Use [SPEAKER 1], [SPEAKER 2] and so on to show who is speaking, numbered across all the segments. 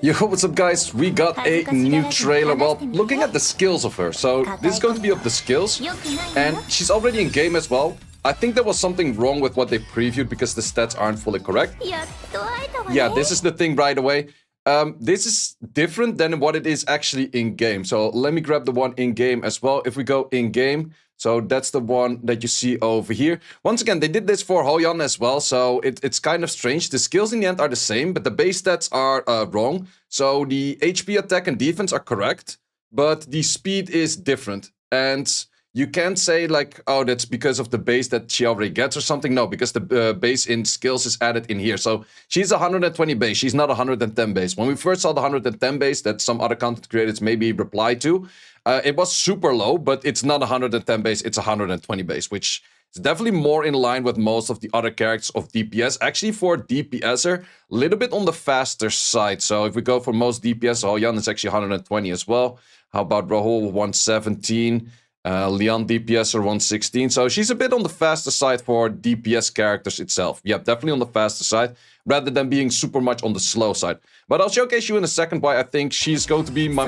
[SPEAKER 1] Yo, what's up guys? We got a new trailer. Well, looking at the skills of her. So this is going to be of the skills. And she's already in game as well. I think there was something wrong with what they previewed because the stats aren't fully correct. Yeah, this is the thing right away. This is different than what it is actually in game. So let me grab the one in game as well. If we go in game, so that's the one that you see over here. Once again, they did this for Hoyan as well, so it's kind of strange. The skills in the end are the same, but the base stats are wrong. So the HP, attack, and defense are correct, but the speed is different. And you can't say like, oh, that's because of the base that she already gets or something. No, because the base in skills is added in here. So she's 120 base. She's not 110 base. When we first saw the 110 base that some other content creators maybe replied to, it was super low, but it's not 110 base. It's 120 base, which is definitely more in line with most of the other characters of DPS. Actually, for DPSer, a little bit on the faster side. So if we go for most DPS, Hoyan is actually 120 as well. How about Rahul, 117? Leon DPS are 116, so she's a bit on the faster side for DPS characters itself. Yep, definitely on the faster side, rather than being super much on the slow side. But I'll showcase you in a second why I think she's going to be my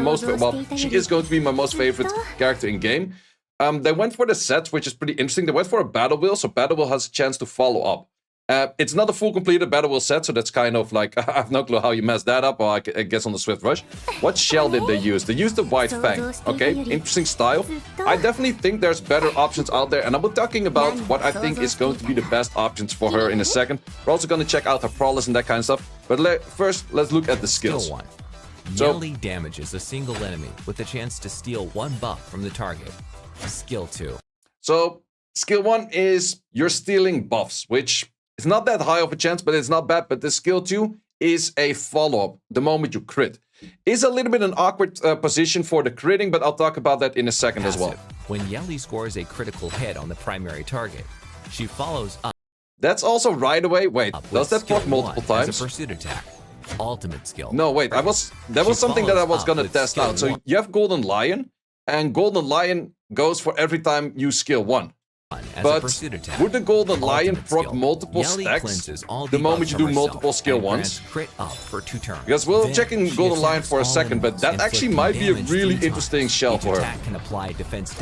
[SPEAKER 1] she is going to be my most favorite character in game. They went for the sets, which is pretty interesting. They went for a battle wheel, so battle wheel has a chance to follow up. It's not a full completed battle wheel set, so that's kind of like, I have no clue how you messed that up, or I guess on the Swift Rush. What shell did they use? They used the White Fang, okay? Interesting style. I definitely think there's better options out there, and I'll be talking about what I think is going to be the best options for her in a second. We're also going to check out her prowess and that kind of stuff. But first, let's look at the skills.
[SPEAKER 2] Skill 1. Yeli damages a single enemy with a chance to steal one buff from the target. Skill 2.
[SPEAKER 1] So, skill 1 is you're stealing buffs, which it's not that high of a chance, but it's not bad. But the skill 2 is a follow-up the moment you crit. It's a little bit an awkward position for the critting, but I'll talk about that in a second as well.
[SPEAKER 2] When Yeli scores a critical hit on the primary target, she follows up.
[SPEAKER 1] That's also right away. Wait, does that work multiple times?
[SPEAKER 2] As a pursuit attack. Ultimate skill.
[SPEAKER 1] No, wait, that was something that I was gonna test out. So you have Golden Lion, and Golden Lion goes for every time you skill 1. But would the Golden Lion proc multiple stacks the moment you do multiple skill 1s? Because we'll check in Golden Lion for a second, but that actually might be a really interesting shell for her.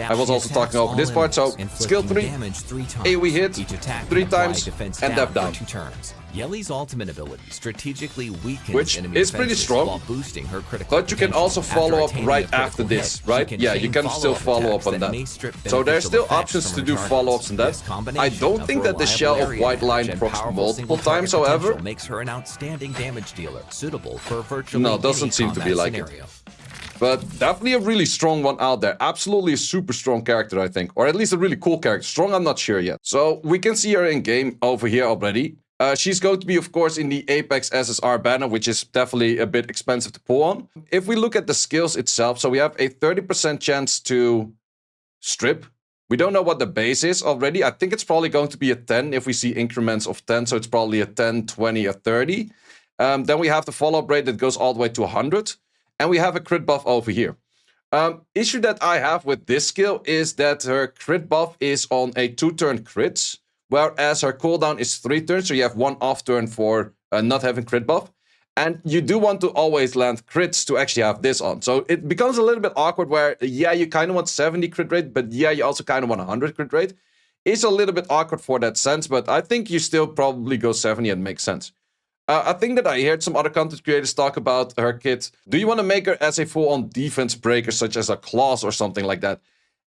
[SPEAKER 1] I was also talking over this part, so skill 3, AoE hit, 3 times, and death down.
[SPEAKER 2] Yeli's ultimate ability strategically weakens
[SPEAKER 1] which is pretty strong,
[SPEAKER 2] while boosting her critical
[SPEAKER 1] but you can also follow up right after this, right? Yeah, you can still follow up on that. So there's still options to do follow-ups on that. I don't think that the shell of White Lion procs multiple times, however.
[SPEAKER 2] Makes her an outstanding damage dealer, suitable for virtually
[SPEAKER 1] no, doesn't seem to be like it. But definitely a really strong one out there. Absolutely a super strong character, I think. Or at least a really cool character. Strong, I'm not sure yet. So we can see her in game over here already. She's going to be, of course, in the Apex SSR banner, which is definitely a bit expensive to pull on. If we look at the skills itself, so we have a 30% chance to strip. We don't know what the base is already. I think it's probably going to be a 10 if we see increments of 10. So it's probably a 10, 20, or 30. Then we have the follow-up rate that goes all the way to 100. And we have a crit buff over here. Issue that I have with this skill is that her crit buff is on a 2-turn crits, whereas her cooldown is 3 turns, so you have 1 off turn for not having crit buff. And you do want to always land crits to actually have this on. So it becomes a little bit awkward where, yeah, you kind of want 70 crit rate, but yeah, you also kind of want 100 crit rate. It's a little bit awkward for that sense, but I think you still probably go 70 and makes sense. I think that I heard some other content creators talk about her kit. Do you want to make her as a full-on defense breaker, such as a Claws or something like that?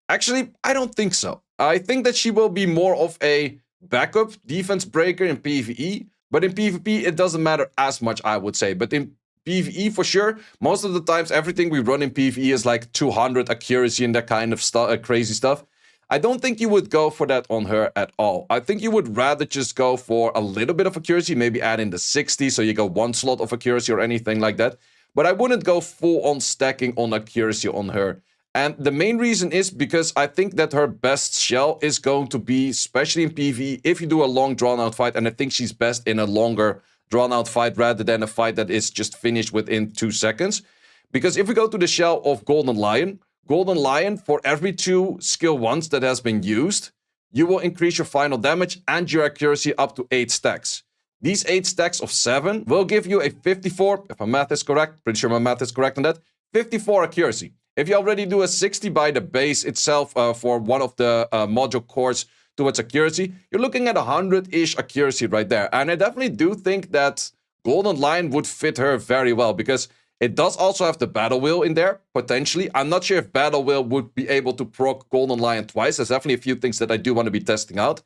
[SPEAKER 1] Actually, I don't think so. I think that she will be more of a backup defense breaker in PvE, but in PvP it doesn't matter as much, I would say. But in PvE for sure, most of the times everything we run in PvE is like 200 accuracy and that kind of stuff, crazy stuff. I don't think you would go for that on her at all. I think you would rather just go for a little bit of accuracy, maybe add in the 60, so you go 1 slot of accuracy or anything like that. But I wouldn't go full on stacking on accuracy on her. And the main reason is because I think that her best shell is going to be, especially in PvE, if you do a long drawn-out fight, and I think she's best in a longer drawn-out fight rather than a fight that is just finished within 2 seconds. Because if we go to the shell of Golden Lion, for every 2 skill 1s that has been used, you will increase your final damage and your accuracy up to 8 stacks. these 8 stacks of 7 will give you a 54, if my math is correct, pretty sure my math is correct on that, 54 accuracy. If you already do a 60 by the base itself for one of the module cores towards accuracy, you're looking at 100-ish accuracy right there. And I definitely do think that Golden Lion would fit her very well, because it does also have the Battle Wheel in there, potentially. I'm not sure if Battle Wheel would be able to proc Golden Lion twice. There's definitely a few things that I do want to be testing out.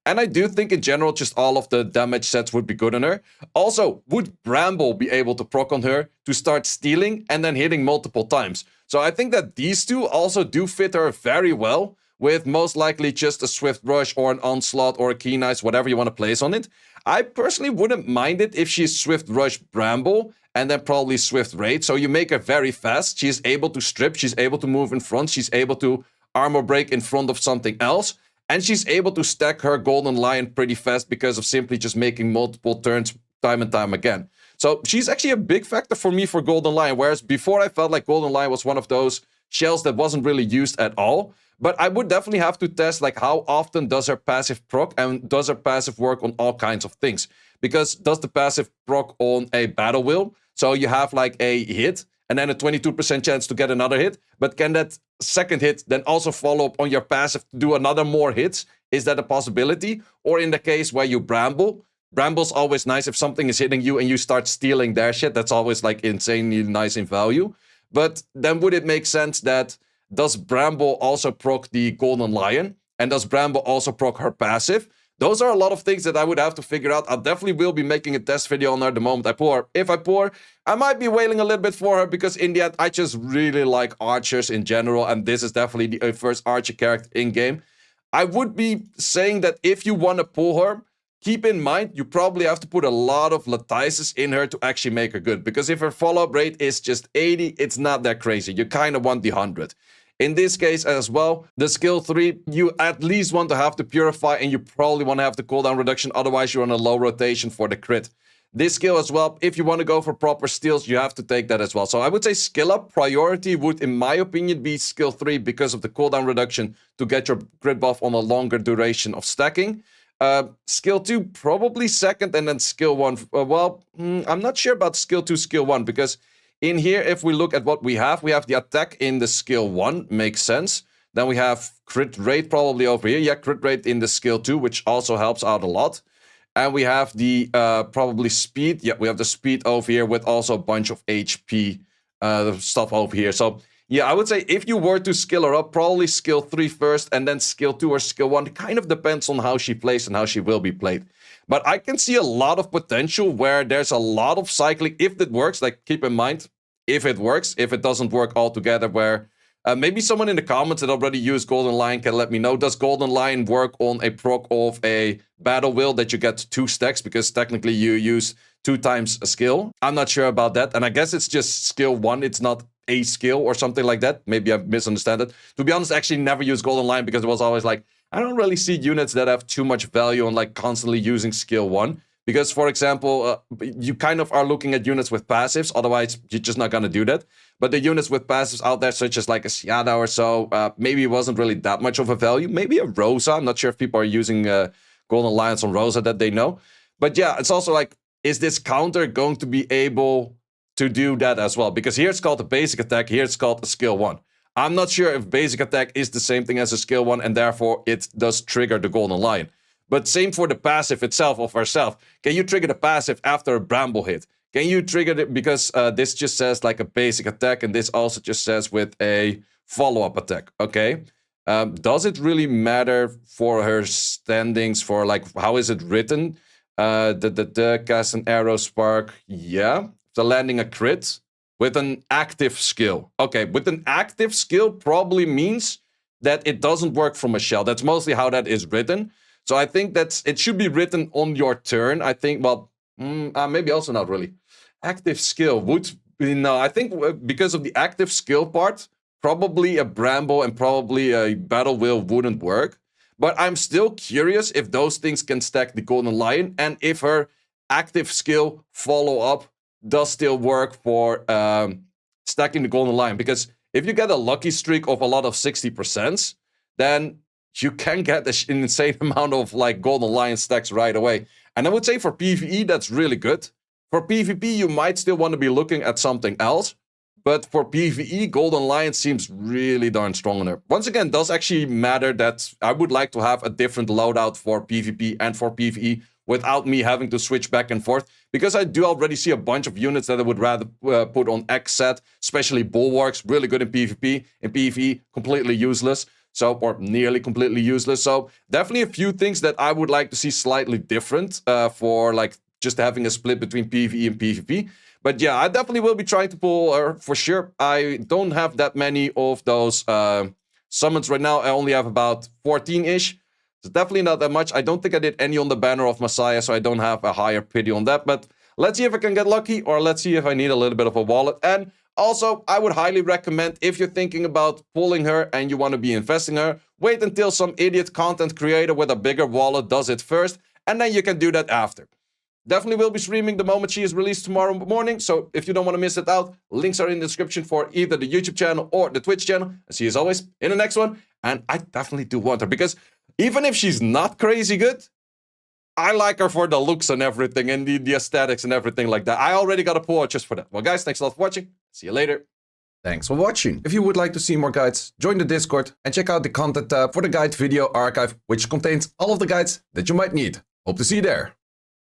[SPEAKER 1] And I do think in general, just all of the damage sets would be good on her. Also, would Bramble be able to proc on her to start stealing and then hitting multiple times? So I think that these two also do fit her very well, with most likely just a Swift Rush or an Onslaught or a Keen Eyes, whatever you want to place on it. I personally wouldn't mind it if she's Swift Rush Bramble and then probably Swift Raid. So you make her very fast. She's able to strip. She's able to move in front. She's able to armor break in front of something else. And she's able to stack her Golden Lion pretty fast because of simply just making multiple turns time and time again. So she's actually a big factor for me for Golden Lion, whereas before I felt like Golden Lion was one of those shells that wasn't really used at all. But I would definitely have to test like how often does her passive proc and does her passive work on all kinds of things. Because does the passive proc on a Battle Wheel? So you have like a hit and then a 22% chance to get another hit. But can that second hit then also follow up on your passive to do another more hits? Is that a possibility? Or in the case where you Bramble, Bramble's always nice if something is hitting you and you start stealing their shit. That's always like insanely nice in value. But then would it make sense that does Bramble also proc the Golden Lion? And does Bramble also proc her passive? Those are a lot of things that I would have to figure out. I definitely will be making a test video on her the moment I pull her. If I pull her, I might be wailing a little bit for her because in the end, I just really like archers in general. And this is definitely the first archer character in-game. I would be saying that if you want to pull her, keep in mind, you probably have to put a lot of Latices in her to actually make her good. Because if her follow-up rate is just 80, it's not that crazy. You kind of want the 100. In this case as well, the skill 3, you at least want to have the Purify and you probably want to have the cooldown reduction, otherwise you're on a low rotation for the crit. This skill as well, if you want to go for proper steals, you have to take that as well. So I would say skill up priority would, in my opinion, be skill 3 because of the cooldown reduction to get your crit buff on a longer duration of stacking. Skill 2 probably second and then skill 1. I'm not sure about skill 2, skill 1 because in here, if we look at what we have the attack in the skill 1, makes sense. Then we have crit rate probably over here. Yeah, crit rate in the skill 2, which also helps out a lot. And we have the probably speed. Yeah, we have the speed over here with also a bunch of HP stuff over here. So yeah, I would say if you were to skill her up, probably skill 3 first and then skill 2 or skill 1. It kind of depends on how she plays and how she will be played. But I can see a lot of potential where there's a lot of cycling. If it works, like keep in mind, if it works, if it doesn't work altogether, where maybe someone in the comments that already used Golden Lion can let me know. Does Golden Lion work on a proc of a Battle Wheel that you get 2 stacks? Because technically you use 2 times a skill. I'm not sure about that. And I guess it's just skill 1. It's not a skill or something like that. Maybe I misunderstand it. To be honest, I actually never used Golden Lion because it was always like, I don't really see units that have too much value on like constantly using skill 1. Because, for example, you kind of are looking at units with passives. Otherwise, you're just not going to do that. But the units with passives out there, such as like a Siada or so, maybe it wasn't really that much of a value. Maybe a Rosa. I'm not sure if people are using Golden Lions on Rosa that they know. But yeah, it's also like, is this counter going to be able to do that as well? Because here it's called a basic attack. Here it's called a skill 1. I'm not sure if basic attack is the same thing as a skill 1. And therefore, it does trigger the Golden Lion. But same for the passive itself of herself. Can you trigger the passive after a Bramble hit? Can you trigger it because this just says like a basic attack and this also just says with a follow-up attack, okay? Does it really matter for her standings for like, how is it written? Cast an arrow spark, yeah. So landing a crit with an active skill. Okay, with an active skill probably means that it doesn't work from a shell. That's mostly how that is written. So I think it should be written on your turn. I think, well, maybe also not really. Active skill would be, no, I think because of the active skill part, probably a Bramble and probably a Battle Wheel wouldn't work. But I'm still curious if those things can stack the Golden Lion and if her active skill follow-up does still work for stacking the Golden Lion. Because if you get a lucky streak of a lot of 60%, then you can get an insane amount of like Golden Lion stacks right away. And I would say for PvE, that's really good. For PvP, you might still want to be looking at something else. But for PvE, Golden Lion seems really darn strong on her. Once again, does actually matter that I would like to have a different loadout for PvP and for PvE without me having to switch back and forth. Because I do already see a bunch of units that I would rather put on X set, especially Bulwarks, really good in PvP. In PvE, completely useless. So, or nearly completely useless. So, definitely a few things that I would like to see slightly different for like just having a split between PvE and PvP. But yeah, I definitely will be trying to pull her for sure. I don't have that many of those summons right now. I only have about 14-ish. It's definitely not that much. I don't think I did any on the banner of Messiah, so I don't have a higher pity on that. But let's see if I can get lucky, or let's see if I need a little bit of a wallet. And also, I would highly recommend, if you're thinking about pulling her and you want to be investing her, wait until some idiot content creator with a bigger wallet does it first, and then you can do that after. Definitely will be streaming the moment she is released tomorrow morning, so if you don't want to miss it out, links are in the description for either the YouTube channel or the Twitch channel. And see you as always in the next one, and I definitely do want her, because even if she's not crazy good, I like her for the looks and everything, and the aesthetics and everything like that. I already got a pull just for that. Well guys, thanks a lot for watching. See you later. Thanks for watching. If you would like to see more guides, join the Discord and check out the content tab for the guide video archive, which contains all of the guides that you might need. Hope to see you there.